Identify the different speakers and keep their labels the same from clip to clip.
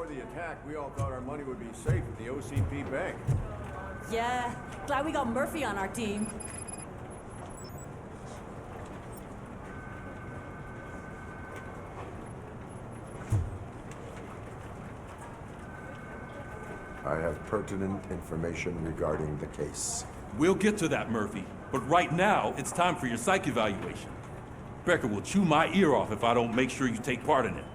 Speaker 1: Before the attack, we all thought our money would be safe at the OCP bank.
Speaker 2: Yeah, glad we got Murphy on our team.
Speaker 3: I have pertinent information regarding the case.
Speaker 4: We'll get to that, Murphy. But right now, it's time for your psych evaluation. Becker will chew my ear off if I don't make sure you take part in it.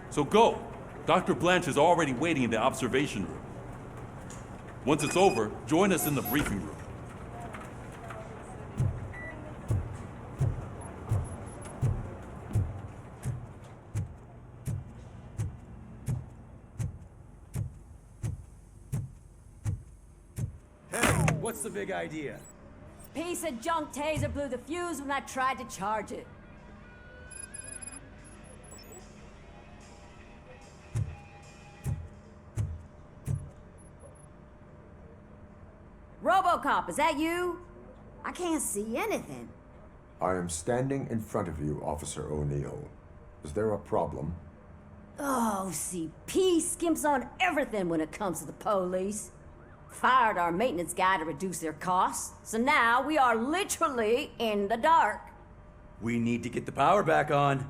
Speaker 4: So go. Dr. Blanche is already waiting in the observation room. Once it's over, join us in the briefing room.
Speaker 5: Hey, what's the big idea?
Speaker 2: Piece of junk taser blew the fuse when I tried to charge it. RoboCop, is that you? I can't see anything.
Speaker 3: I am standing in front of you, Officer O'Neill. Is there a problem?
Speaker 2: Oh, CP skimps on everything when it comes to the police. Fired our maintenance guy to reduce their costs, so now we are literally in the dark.
Speaker 5: We need to get the power back on.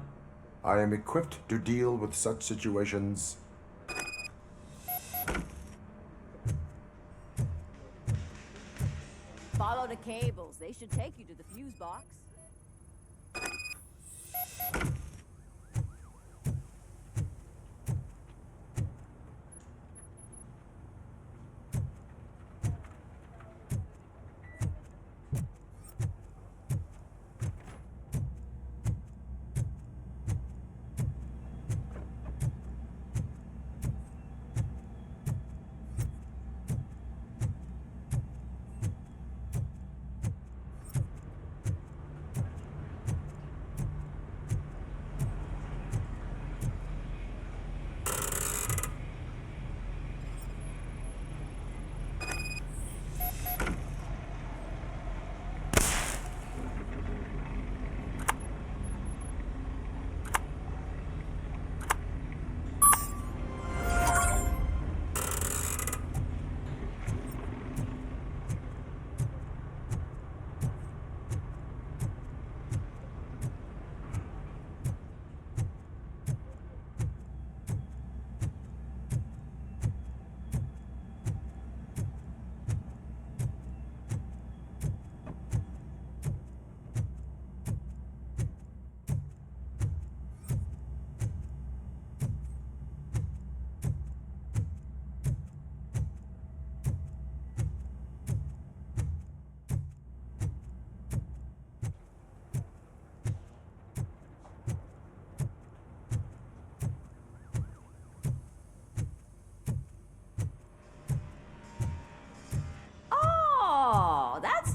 Speaker 3: I am equipped to deal with such situations.
Speaker 2: Follow the cables. They should take you to the fuse box.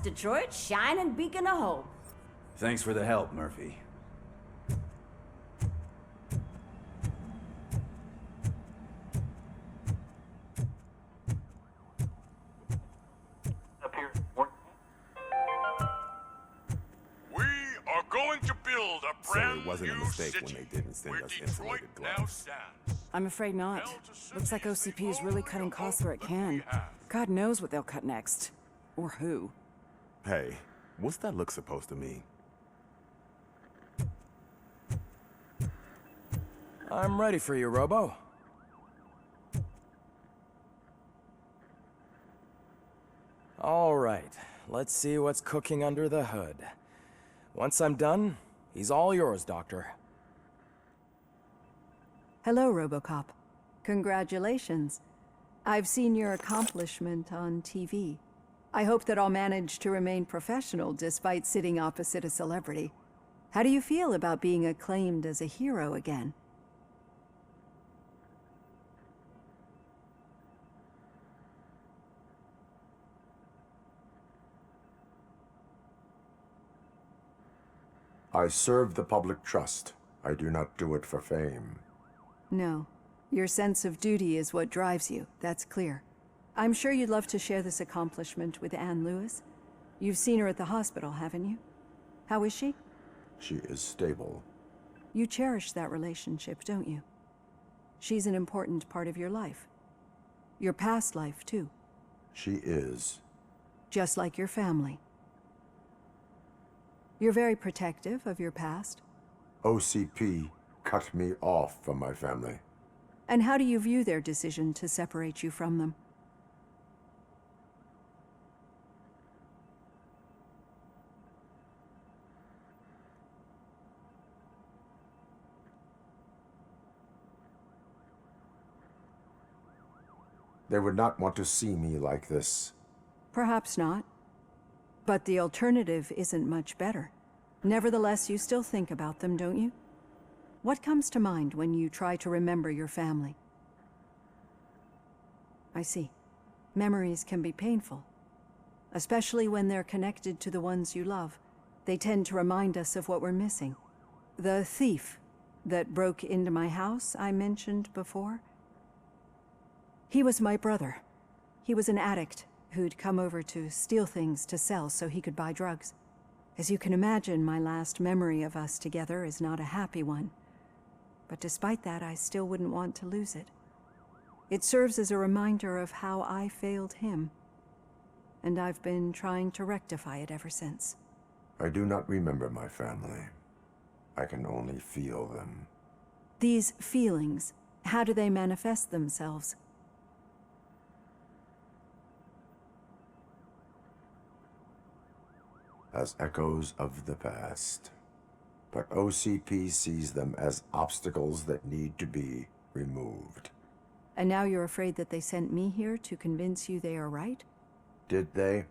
Speaker 2: Detroit's shining beacon of hope.
Speaker 5: Thanks for the help, Murphy.
Speaker 6: Up here. We are going to build a
Speaker 7: So
Speaker 6: brand
Speaker 7: it wasn't a
Speaker 6: new
Speaker 7: mistake
Speaker 6: city
Speaker 7: when they didn't send
Speaker 6: where
Speaker 7: us
Speaker 6: Detroit
Speaker 7: insulated
Speaker 6: now
Speaker 7: gloves.
Speaker 6: stands.
Speaker 8: I'm afraid not. Looks like OCP is really cutting costs where it can. God knows what they'll cut next. Or who.
Speaker 7: Hey, what's that look supposed to mean?
Speaker 9: I'm ready for you, Robo. All right, let's see what's cooking under the hood. Once I'm done, he's all yours, Doctor.
Speaker 10: Hello, RoboCop. Congratulations. I've seen your accomplishment on TV. I hope that I'll manage to remain professional despite sitting opposite a celebrity. How do you feel about being acclaimed as a hero again?
Speaker 3: I serve the public trust. I do not do it for fame.
Speaker 10: No. Your sense of duty is what drives you, that's clear. I'm sure you'd love to share this accomplishment with Anne Lewis. You've seen her at the hospital, haven't you? How is she?
Speaker 3: She is stable.
Speaker 10: You cherish that relationship, don't you? She's an important part of your life. Your past life, too.
Speaker 3: She is.
Speaker 10: Just like your family. You're very protective of your past.
Speaker 3: OCP cut me off from my family.
Speaker 10: And how do you view their decision to separate you from them?
Speaker 3: They would not want to see me like this.
Speaker 10: Perhaps not. But the alternative isn't much better. Nevertheless, you still think about them, don't you? What comes to mind when you try to remember your family? I see. Memories can be painful. Especially when they're connected to the ones you love. They tend to remind us of what we're missing. The thief that broke into my house I mentioned before? He was my brother. He was an addict who'd come over to steal things to sell so he could buy drugs. As you can imagine, my last memory of us together is not a happy one. But despite that, I still wouldn't want to lose it. It serves as a reminder of how I failed him. And I've been trying to rectify it ever since.
Speaker 3: I do not remember my family. I can only feel them.
Speaker 10: These feelings, how do they manifest themselves?
Speaker 3: As echoes of the past. But OCP sees them as obstacles that need to be removed.
Speaker 10: And now you're afraid that they sent me here to convince you they are right?
Speaker 3: Did they?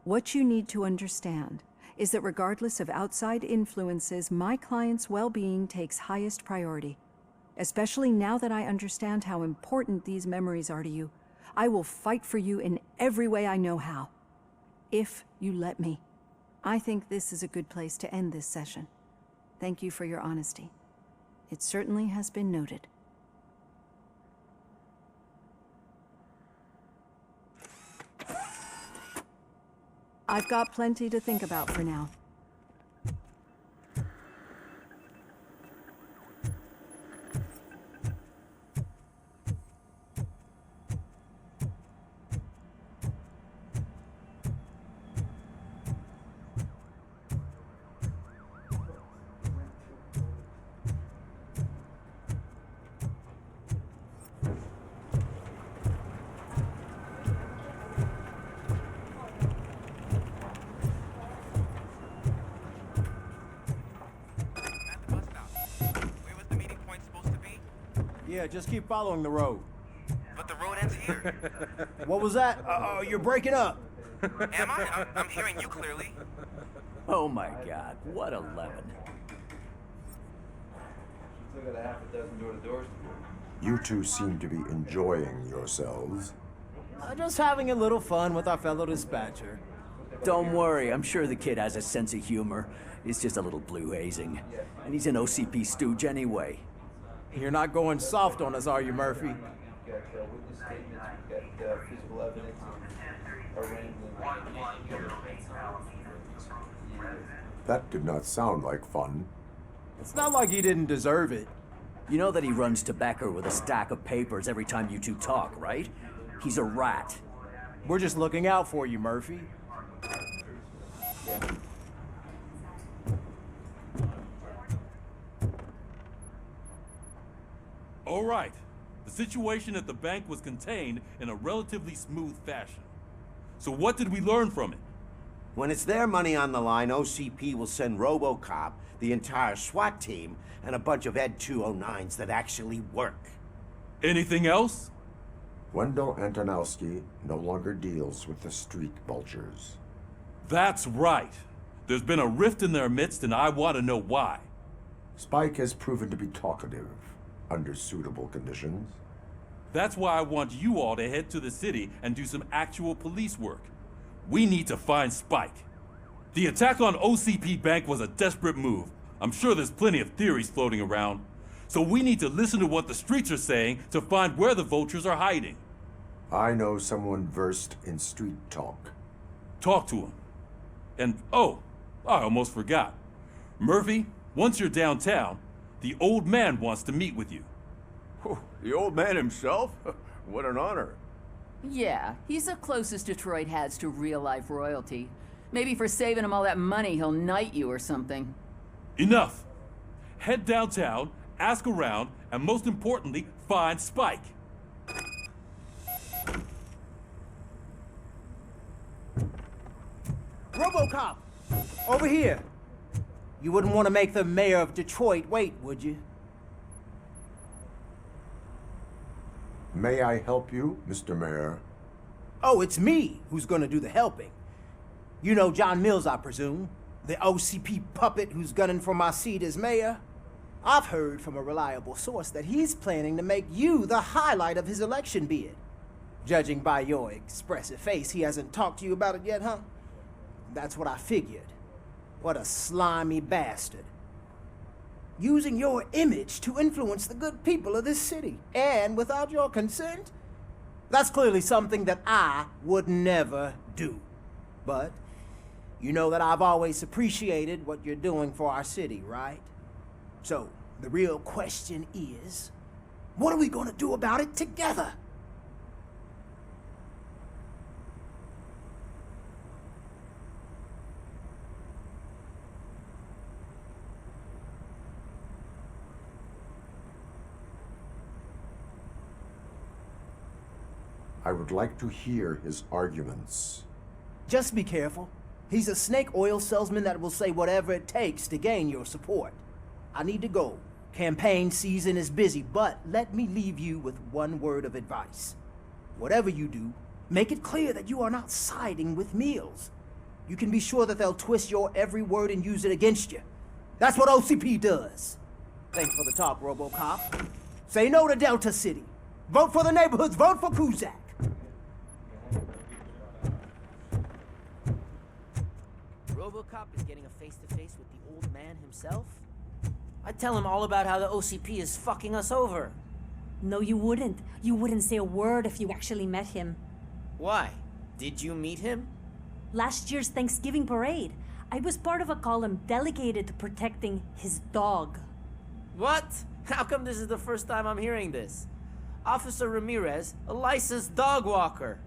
Speaker 10: What you need to understand is that regardless of outside influences, my client's well-being takes highest priority. Especially now that I understand how important these memories are to you, I will fight for you in every way I know how. If you let me. I think this is a good place to end this session. Thank you for your honesty. It certainly has been noted. I've got plenty to think about for now.
Speaker 1: Yeah, just keep following the road.
Speaker 11: But the road ends here.
Speaker 1: What was that? Uh-oh, you're breaking up.
Speaker 11: Am I? I'm hearing you clearly.
Speaker 5: Oh my god, what a lemon.
Speaker 12: Still got a half a dozen door-to-doors to do.
Speaker 3: You two seem to be enjoying yourselves.
Speaker 1: Just having a little fun with our fellow dispatcher.
Speaker 5: Don't worry, I'm sure the kid has a sense of humor. He's just a little blue hazing. And he's an OCP stooge anyway.
Speaker 1: You're not going soft on us, are you, Murphy?
Speaker 12: We've got witness statements, we've got physical evidence,
Speaker 3: That did not sound like fun.
Speaker 1: It's not like he didn't deserve it.
Speaker 5: You know that he runs to Becker with a stack of papers every time you two talk, right? He's a rat.
Speaker 1: We're just looking out for you, Murphy.
Speaker 4: All right. The situation at the bank was contained in a relatively smooth fashion. So what did we learn from it?
Speaker 13: When it's their money on the line, OCP will send RoboCop, the entire SWAT team, and a bunch of Ed 209s that actually work.
Speaker 4: Anything else?
Speaker 3: Wendell Antonowski no longer deals with the street vultures.
Speaker 4: That's right. There's been a rift in their midst, and I want to know why.
Speaker 3: Spike has proven to be talkative under suitable conditions.
Speaker 4: That's why I want you all to head to the city and do some actual police work. We need to find Spike. The attack on OCP Bank was a desperate move. I'm sure there's plenty of theories floating around. So we need to listen to what the streets are saying to find where the vultures are hiding.
Speaker 3: I know someone versed in street talk.
Speaker 4: Talk to him. And, oh, I almost forgot. Murphy, once you're downtown, the old man wants to meet with you.
Speaker 1: Whew, the old man himself? What an honor.
Speaker 14: Yeah, he's the closest Detroit has to real-life royalty. Maybe for saving him all that money, he'll knight you or something.
Speaker 4: Enough! Head downtown, ask around, and most importantly, find Spike.
Speaker 15: RoboCop! Over here! You wouldn't want to make the mayor of Detroit wait, would you?
Speaker 3: May I help you, Mr. Mayor?
Speaker 15: Oh, it's me who's gonna do the helping. You know John Mills, I presume? The OCP puppet who's gunning for my seat as mayor? I've heard from a reliable source that he's planning to make you the highlight of his election bid. Judging by your expressive face, he hasn't talked to you about it yet, huh? That's what I figured. What a slimy bastard. Using your image to influence the good people of this city, and without your consent? That's clearly something that I would never do. But you know that I've always appreciated what you're doing for our city, right? So, the real question is, what are we gonna do about it together?
Speaker 3: I would like to hear his arguments.
Speaker 15: Just be careful. He's a snake oil salesman that will say whatever it takes to gain your support. I need to go. Campaign season is busy, but let me leave you with one word of advice. Whatever you do, make it clear that you are not siding with Mills. You can be sure that they'll twist your every word and use it against you. That's what OCP does. Thanks for the talk, RoboCop. Say no to Delta City. Vote for the neighborhoods. Vote for Kuzak.
Speaker 16: RoboCop is getting a face-to-face with the old man himself? I'd tell him all about how the OCP is fucking us over.
Speaker 17: No, you wouldn't. You wouldn't say a word if you actually met him.
Speaker 16: Why? Did you meet him?
Speaker 17: Last year's Thanksgiving parade, I was part of a column delegated to protecting his dog.
Speaker 16: What? How come this is the first time I'm hearing this? Officer Ramirez, a licensed dog walker.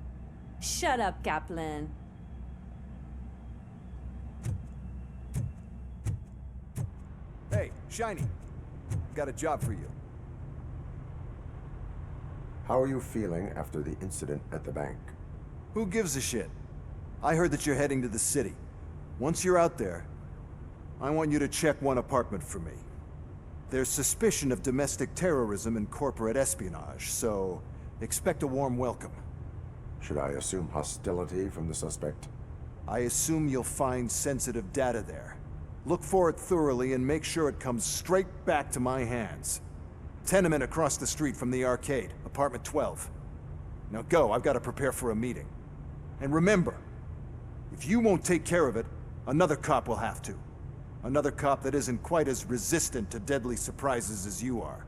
Speaker 17: Shut up, Kaplan.
Speaker 1: Hey, Shiny. Got a job for you.
Speaker 3: How are you feeling after the incident at the bank?
Speaker 18: Who gives a shit? I heard that you're heading to the city. Once you're out there, I want you to check one apartment for me. There's suspicion of domestic terrorism and corporate espionage, so expect a warm welcome.
Speaker 3: Should I assume hostility from the suspect?
Speaker 18: I assume you'll find sensitive data there. Look for it thoroughly and make sure it comes straight back to my hands. Tenement across the street from the arcade, apartment 12. Now go, I've got to prepare for a meeting. And remember, if you won't take care of it, another cop will have to. Another cop that isn't quite as resistant to deadly surprises as you are.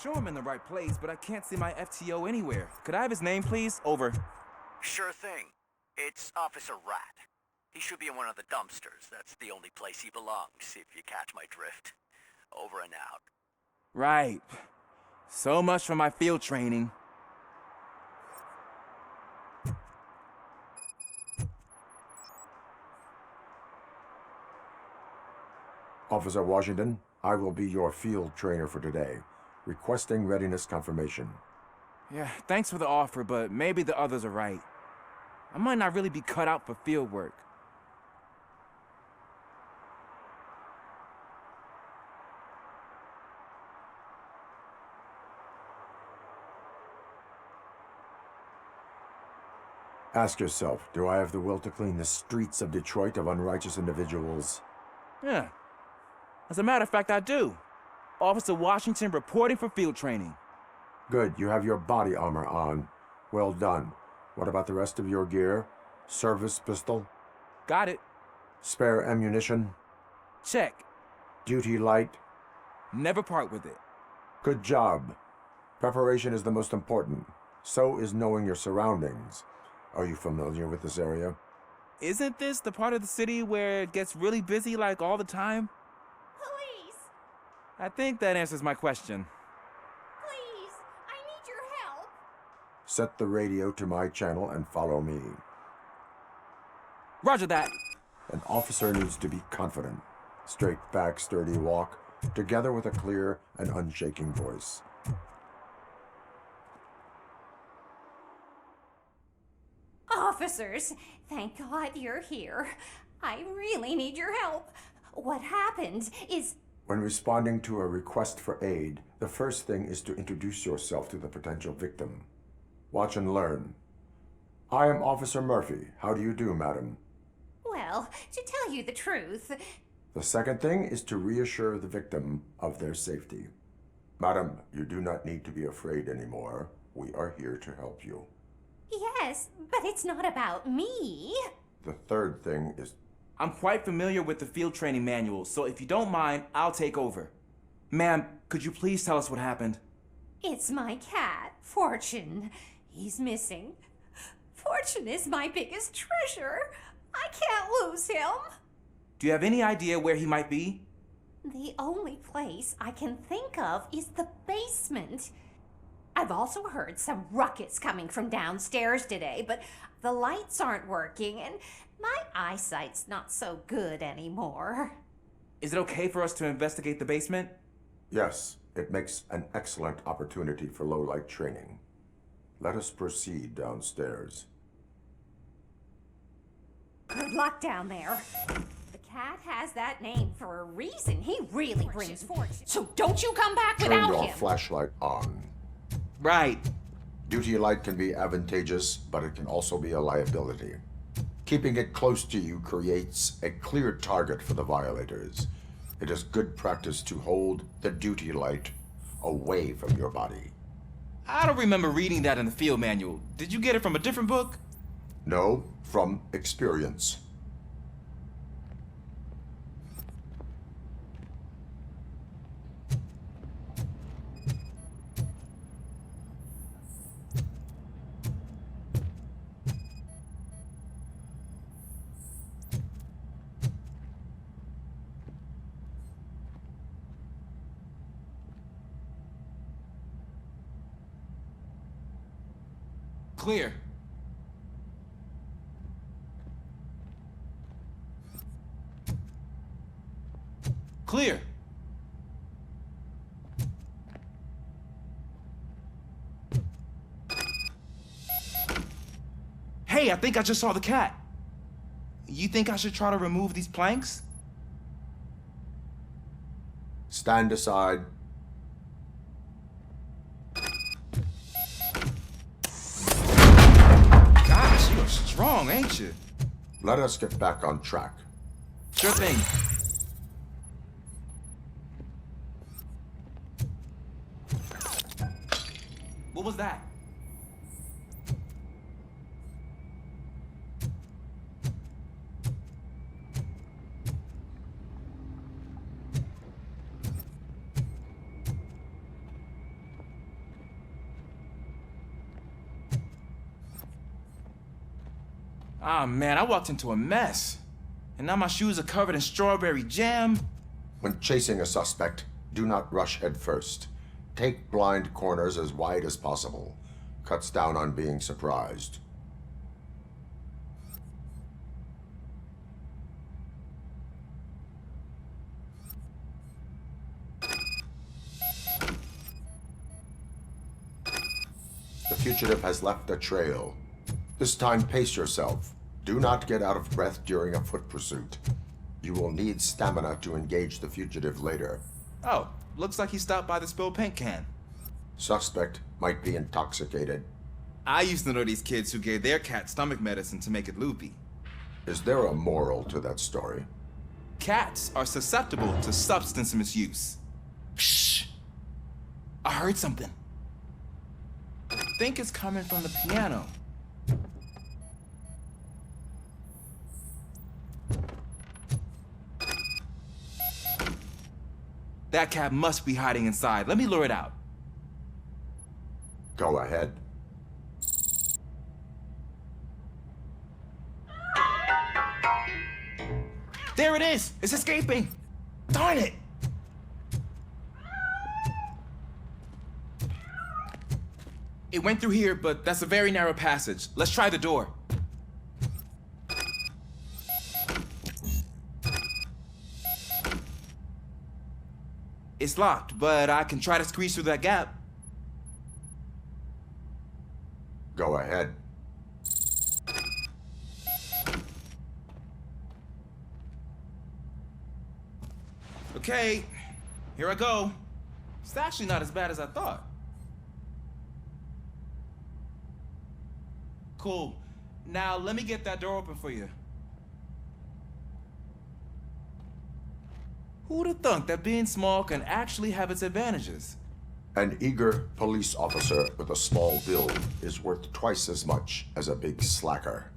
Speaker 9: sure I'm in the right place, but I can't see my FTO anywhere. Could I have his name, please? Over.
Speaker 5: Sure thing. It's Officer Rat. He should be in one of the dumpsters. That's the only place he belongs, if you catch my drift. Over and out.
Speaker 9: Right. So much for my field training.
Speaker 3: Officer Washington, I will be your field trainer for today. Requesting readiness confirmation.
Speaker 9: Yeah, thanks for the offer, but maybe the others are right. I might not really be cut out for field work.
Speaker 3: Ask yourself, do I have the will to clean the streets of Detroit of unrighteous individuals?
Speaker 9: Yeah. As a matter of fact, I do. Officer Washington reporting for field training.
Speaker 3: Good, you have your body armor on. Well done. What about the rest of your gear? Service pistol?
Speaker 9: Got it.
Speaker 3: Spare ammunition?
Speaker 9: Check.
Speaker 3: Duty light?
Speaker 9: Never part with it.
Speaker 3: Good job. Preparation is the most important. So is knowing your surroundings. Are you familiar with this area?
Speaker 9: Isn't this the part of the city where it gets really busy like all the time?
Speaker 2: Police!
Speaker 9: I think that answers my question.
Speaker 2: Please! I need your help!
Speaker 3: Set the radio to my channel and follow me.
Speaker 9: Roger that.
Speaker 3: An officer needs to be confident. Straight back, sturdy walk, together with a clear and unshaking voice.
Speaker 2: Officers, thank God you're here. I really need your help. What happened is...
Speaker 3: When responding to a request for aid, the first thing is to introduce yourself to the potential victim. Watch and learn. I am Officer Murphy. How do you do, madam?
Speaker 2: Well, to tell you the truth...
Speaker 3: The second thing is to reassure the victim of their safety. Madam, you do not need to be afraid anymore. We are here to help you.
Speaker 2: Yes, but it's not about me.
Speaker 3: The third thing is...
Speaker 9: I'm quite familiar with the field training manual, so if you don't mind, I'll take over. Ma'am, could you please tell us what happened?
Speaker 2: It's my cat, Fortune. He's missing. Fortune is my biggest treasure. I can't lose him.
Speaker 9: Do you have any idea where he might be?
Speaker 2: The only place I can think of is the basement. I've also heard some ruckus coming from downstairs today, but the lights aren't working and my eyesight's not so good anymore.
Speaker 9: Is it okay for us to investigate the basement?
Speaker 3: Yes, it makes an excellent opportunity for low-light training. Let us proceed downstairs.
Speaker 2: Good luck down there. The cat has that name for a reason. He really brings fortune. So don't you come back
Speaker 3: Turn
Speaker 2: without
Speaker 3: your
Speaker 2: him.
Speaker 3: flashlight on.
Speaker 9: Right.
Speaker 3: Duty light can be advantageous, but it can also be a liability. Keeping it close to you creates a clear target for the violators. It is good practice to hold the duty light away from your body.
Speaker 9: I don't remember reading that in the field manual. Did you get it from a different book?
Speaker 3: No, from experience.
Speaker 9: Clear. Clear. Hey, I think I just saw the cat. You think I should try to remove these planks?
Speaker 3: Stand aside.
Speaker 9: Gosh, you're strong, ain't you?
Speaker 3: Let us get back on track.
Speaker 9: Sure thing. What was that?
Speaker 19: Ah, man, I walked into a mess. And now my shoes are covered in strawberry jam.
Speaker 3: When chasing a suspect, do not rush head first. Take blind corners as wide as possible. Cuts down on being surprised. The fugitive has left a trail. This time, pace yourself. Do not get out of breath during a foot pursuit. You will need stamina to engage the fugitive later.
Speaker 19: Oh, looks like he stopped by the spilled paint can.
Speaker 3: Suspect might be intoxicated.
Speaker 19: I used to know these kids who gave their cat stomach medicine to make it loopy.
Speaker 3: Is there a moral to that story?
Speaker 19: Cats are susceptible to substance misuse. Shh! I heard something. I think it's coming from the piano. That cat must be hiding inside. Let me lure it out.
Speaker 3: Go ahead.
Speaker 19: There it is! It's escaping! Darn it! It went through here, but that's a very narrow passage. Let's try the door. It's locked, but I can try to squeeze through that gap.
Speaker 3: Go ahead.
Speaker 19: Okay, here I go. It's actually not as bad as I thought. Cool. Now let me get that door open for you. Who'd have thunk that being small can actually have its advantages?
Speaker 3: An eager police officer with a small build is worth twice as much as a big slacker.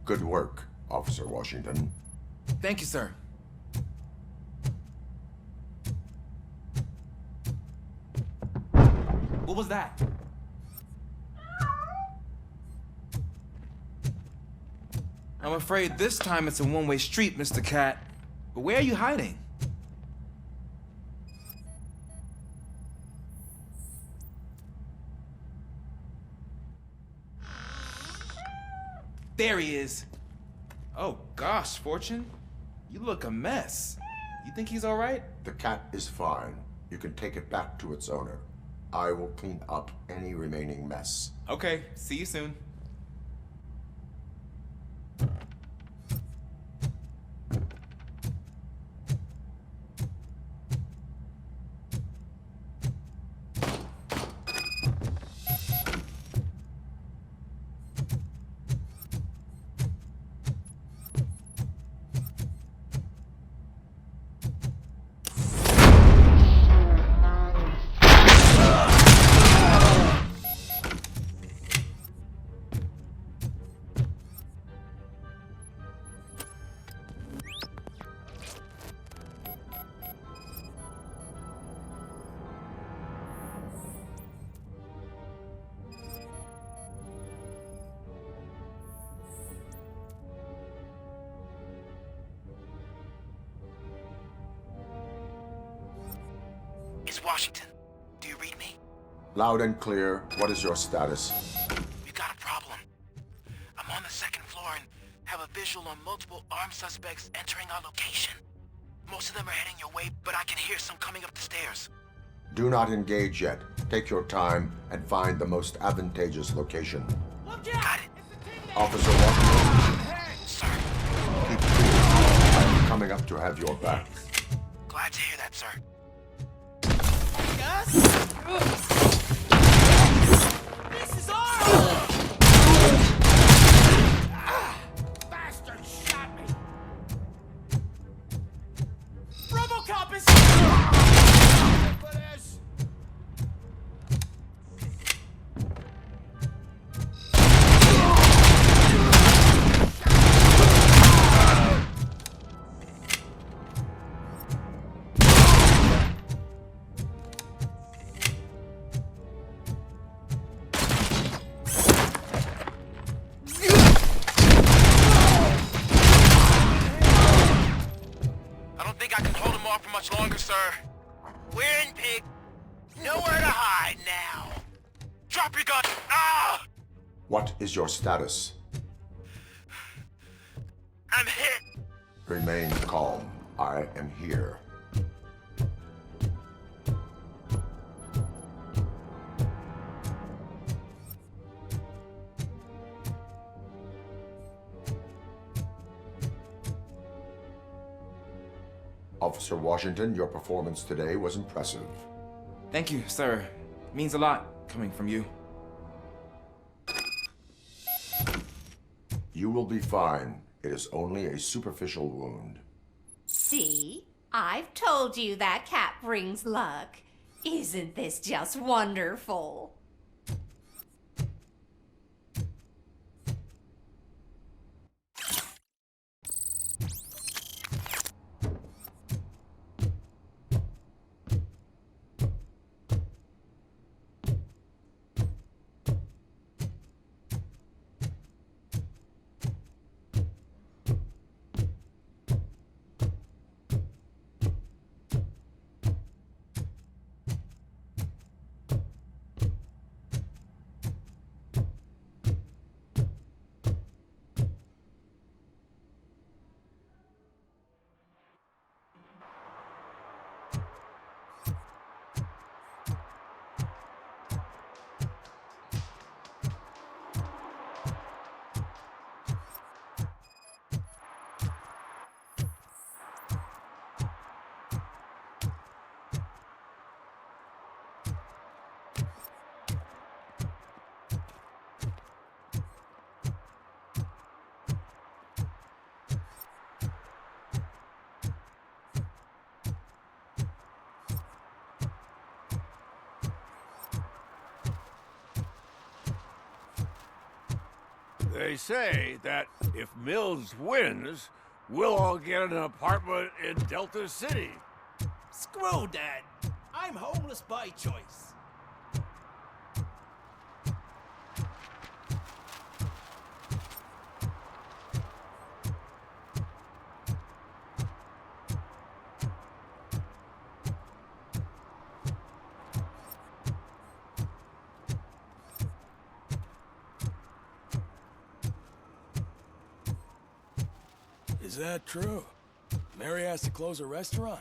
Speaker 3: Good work, Officer Washington.
Speaker 19: Thank you, sir. What was that? I'm afraid this time it's a one-way street, Mr. Cat. But where are you hiding? There he is. Oh gosh, Fortune. You look a mess. You think he's all right?
Speaker 3: The cat is fine. You can take it back to its owner. I will clean up any remaining mess.
Speaker 19: Okay, see you soon.
Speaker 11: It's Washington. Do you read me?
Speaker 3: Loud and clear. What is your status?
Speaker 11: We got a problem. I'm on the second floor and have a visual on multiple armed suspects entering our location. Most of them are heading your way, but I can hear some coming up the stairs.
Speaker 3: Do not engage yet. Take your time and find the most advantageous location.
Speaker 11: Got it.
Speaker 3: Officer Washington.
Speaker 11: Sir.
Speaker 3: Keep cool. I am coming up to have your back.
Speaker 11: Glad to hear that, sir.
Speaker 16: This is ours! Bastard shot me! RoboCop is for this!
Speaker 3: What is your status?
Speaker 11: I'm hit!
Speaker 3: Remain calm. I am here. Officer Washington, your performance today was impressive.
Speaker 19: Thank you, sir. It means a lot coming from you.
Speaker 3: You will be fine. It is only a superficial wound.
Speaker 2: See? I've told you that cat brings luck. Isn't this just wonderful?
Speaker 6: They say that if Mills wins, we'll all get an apartment in Delta City.
Speaker 16: Screw that! I'm homeless by choice.
Speaker 9: Is that true? Mary has to close a restaurant?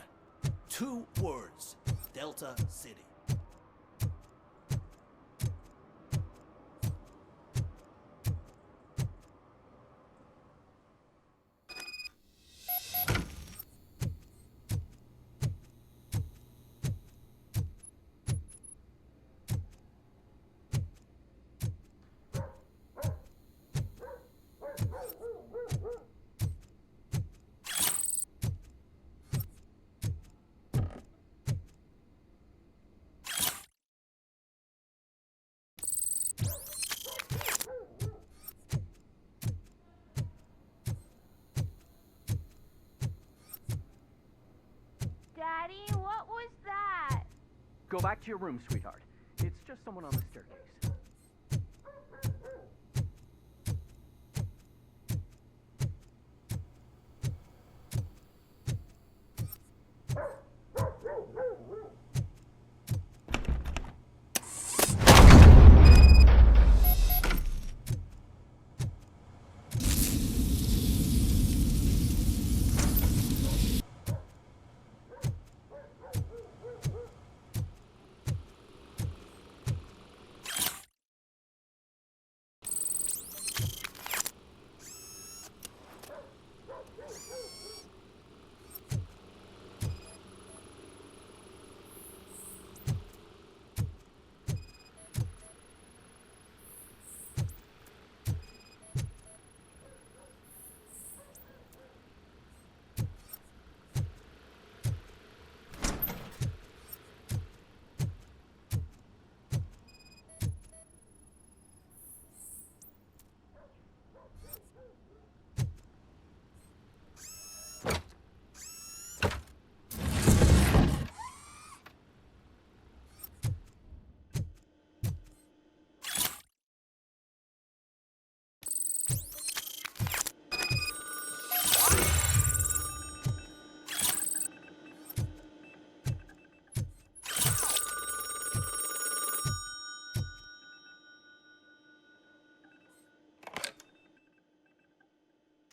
Speaker 16: 2 words. Delta City.
Speaker 20: Daddy, what was that?
Speaker 12: Go back to your room, sweetheart. It's just someone on the staircase.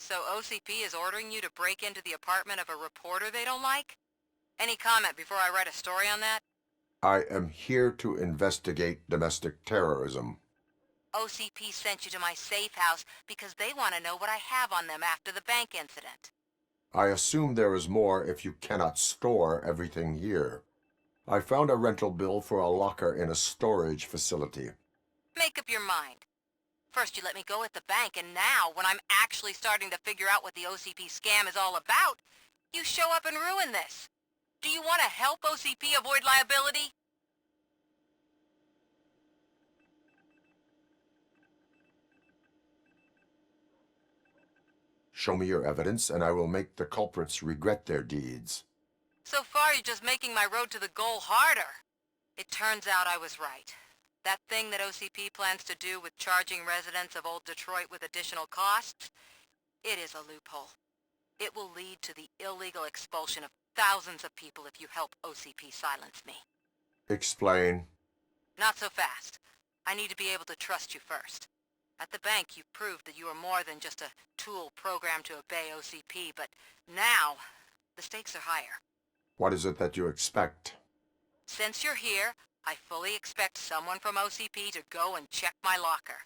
Speaker 21: So OCP is ordering you to break into the apartment of a reporter they don't like? Any comment before I write a story on that?
Speaker 3: I am here to investigate domestic terrorism.
Speaker 21: OCP sent you to my safe house because they want to know what I have on them after the bank incident.
Speaker 3: I assume there is more if you cannot store everything here. I found a rental bill for a locker in a storage facility.
Speaker 21: Make up your mind. First you let me go at the bank, and now, when I'm actually starting to figure out what the OCP scam is all about, you show up and ruin this. Do you want to help OCP avoid liability?
Speaker 3: Show me your evidence, and I will make the culprits regret their deeds.
Speaker 21: So far, you're just making my road to the goal harder. It turns out I was right. That thing that OCP plans to do with charging residents of Old Detroit with additional costs, it is a loophole. It will lead to the illegal expulsion of thousands of people if you help OCP silence me.
Speaker 3: Explain.
Speaker 21: Not so fast. I need to be able to trust you first. At the bank, you proved that you are more than just a tool programmed to obey OCP, but now, the stakes are higher.
Speaker 3: What is it that you expect?
Speaker 21: Since you're here, I fully expect someone from OCP to go and check my locker.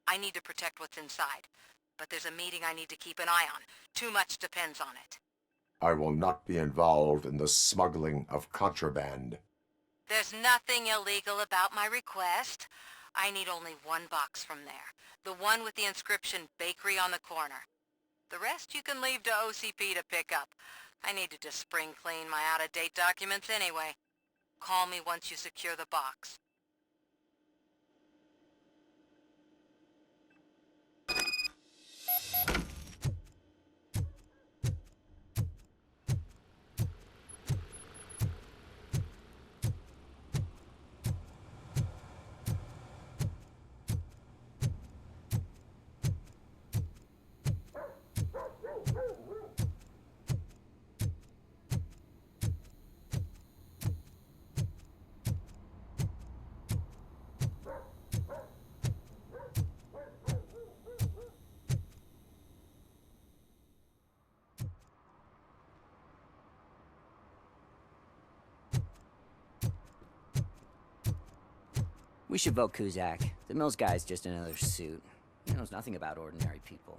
Speaker 21: I need to protect what's inside, but there's a meeting I need to keep an eye on. Too much depends on it.
Speaker 3: I will not be involved in the smuggling of contraband.
Speaker 21: There's nothing illegal about my request. I need only one box from there. The one with the inscription Bakery on the corner. The rest you can leave to OCP to pick up. I need to just spring clean my out-of-date documents anyway. Call me once you secure the box.
Speaker 22: We should vote Kuzak. The Mills guy's just another suit. He knows nothing about ordinary people.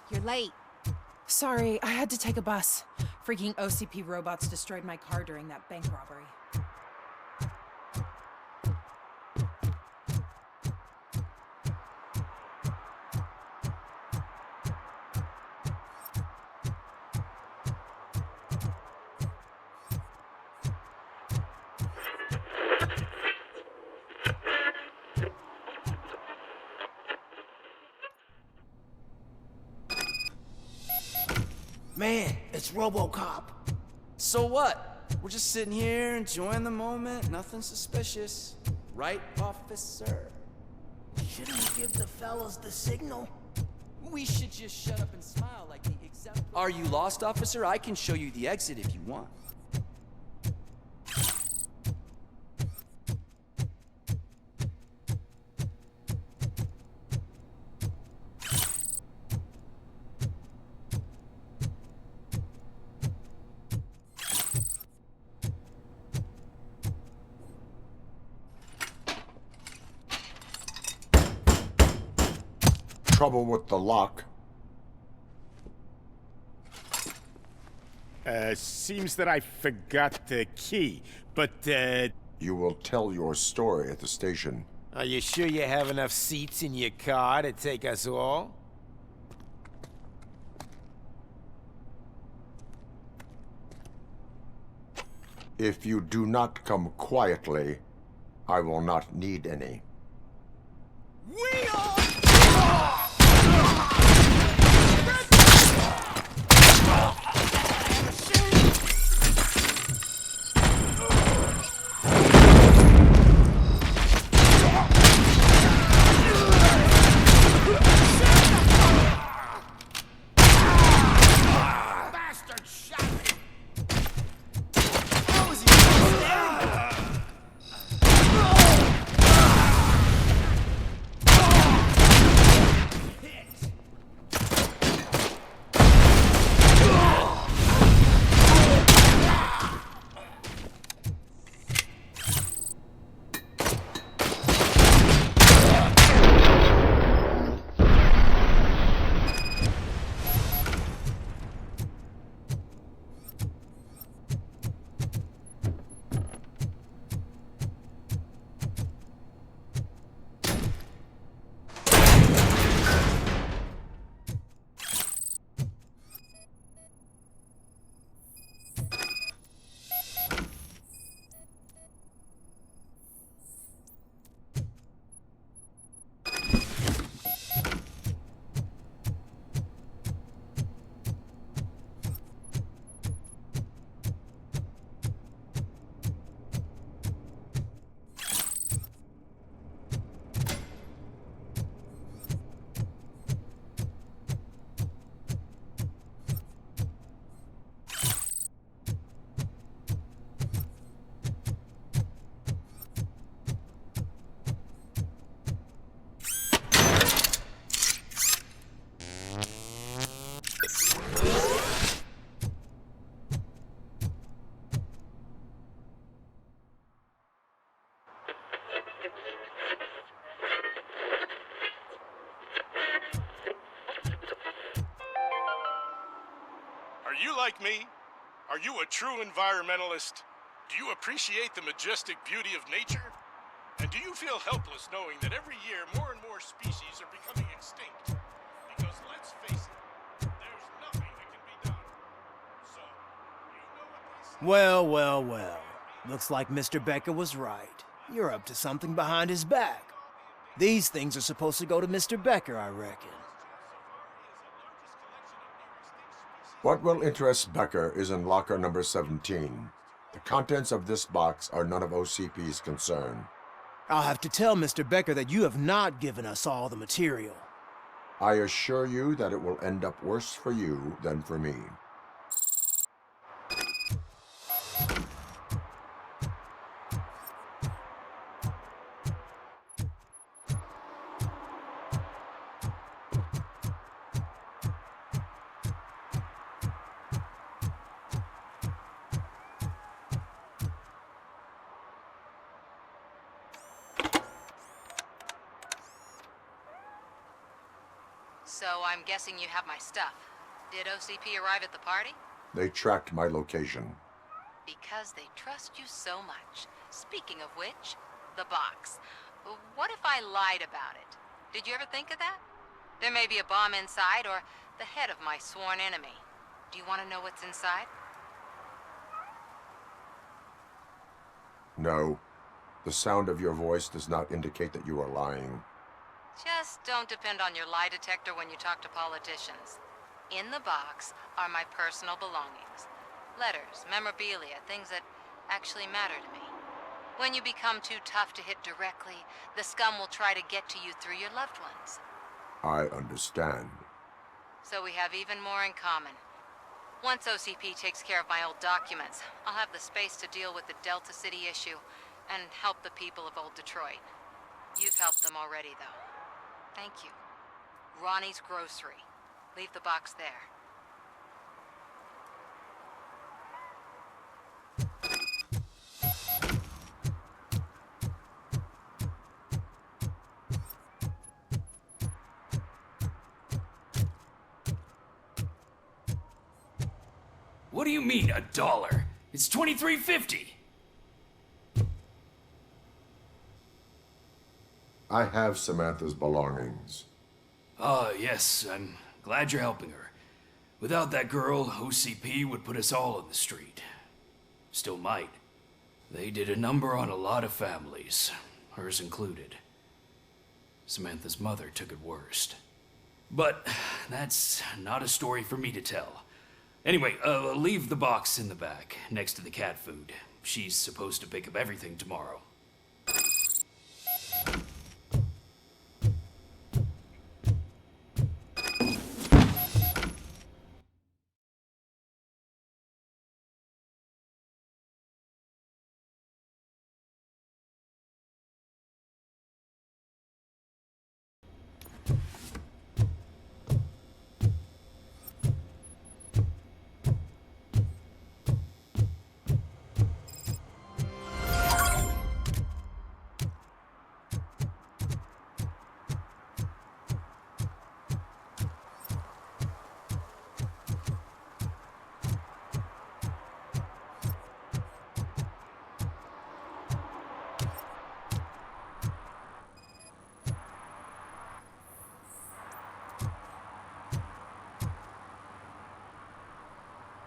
Speaker 23: You're late. Sorry, I had to take a bus. Freaking OCP robots destroyed my car during that bank robbery.
Speaker 15: Man, it's RoboCop.
Speaker 9: So what? We're just sitting here enjoying the moment. Nothing suspicious. Right, officer?
Speaker 15: Shouldn't we give the fellas the signal?
Speaker 9: We should just shut up and smile like the exemplar. Are you lost, officer? I can show you the exit if you want.
Speaker 3: trouble with the lock?
Speaker 7: Seems that I forgot the key, but,
Speaker 3: You will tell your story at the station.
Speaker 8: Are you sure you have enough seats in your car to take us all?
Speaker 3: If you do not come quietly, I will not need any.
Speaker 8: We are...
Speaker 6: Are you like me? Are you a true environmentalist? Do you appreciate the majestic beauty of nature? And do you feel helpless knowing that every year more and more species are becoming extinct? Because let's face it, there's nothing that can be done. So, you know what they say.
Speaker 15: Well, well, well. Looks like Mr. Becker was right. You're up to something behind his back. These things are supposed to go to Mr. Becker, I reckon.
Speaker 3: What will interest Becker is in locker number 17. The contents of this box are none of OCP's concern.
Speaker 15: I'll have to tell Mr. Becker that you have not given us all the material.
Speaker 3: I assure you that it will end up worse for you than for me.
Speaker 21: So I'm guessing you have my stuff. Did OCP arrive at the party?
Speaker 3: They tracked my location.
Speaker 21: Because they trust you so much. Speaking of which, the box. What if I lied about it? Did you ever think of that? There may be a bomb inside or the head of my sworn enemy. Do you want to know what's inside?
Speaker 3: No. The sound of your voice does not indicate that you are lying.
Speaker 21: Just don't depend on your lie detector when you talk to politicians. In the box are my personal belongings. Letters, memorabilia, things that actually matter to me. When you become too tough to hit directly, the scum will try to get to you through your loved ones.
Speaker 3: I understand.
Speaker 21: So we have even more in common. Once OCP takes care of my old documents, I'll have the space to deal with the Delta City issue and help the people of Old Detroit. You've helped them already, though. Thank you. Ronnie's Grocery. Leave the box there.
Speaker 10: do you mean, $1? It's $23.50.
Speaker 3: I have Samantha's belongings.
Speaker 10: Ah, yes, I'm glad you're helping her. Without that girl, OCP would put us all on the street. Still might. They did a number on a lot of families, hers included. Samantha's mother took it worst. But that's not a story for me to tell. Anyway, leave the box in the back, next to the cat food. She's supposed to pick up everything tomorrow.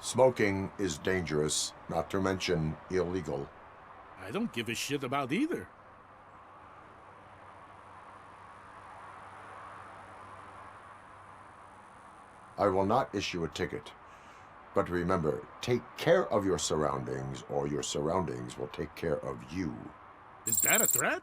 Speaker 3: Smoking is dangerous, not to mention illegal.
Speaker 6: I don't give a shit about either.
Speaker 3: I will not issue a ticket. But remember, take care of your surroundings, or your surroundings will take care of you.
Speaker 6: Is that a threat?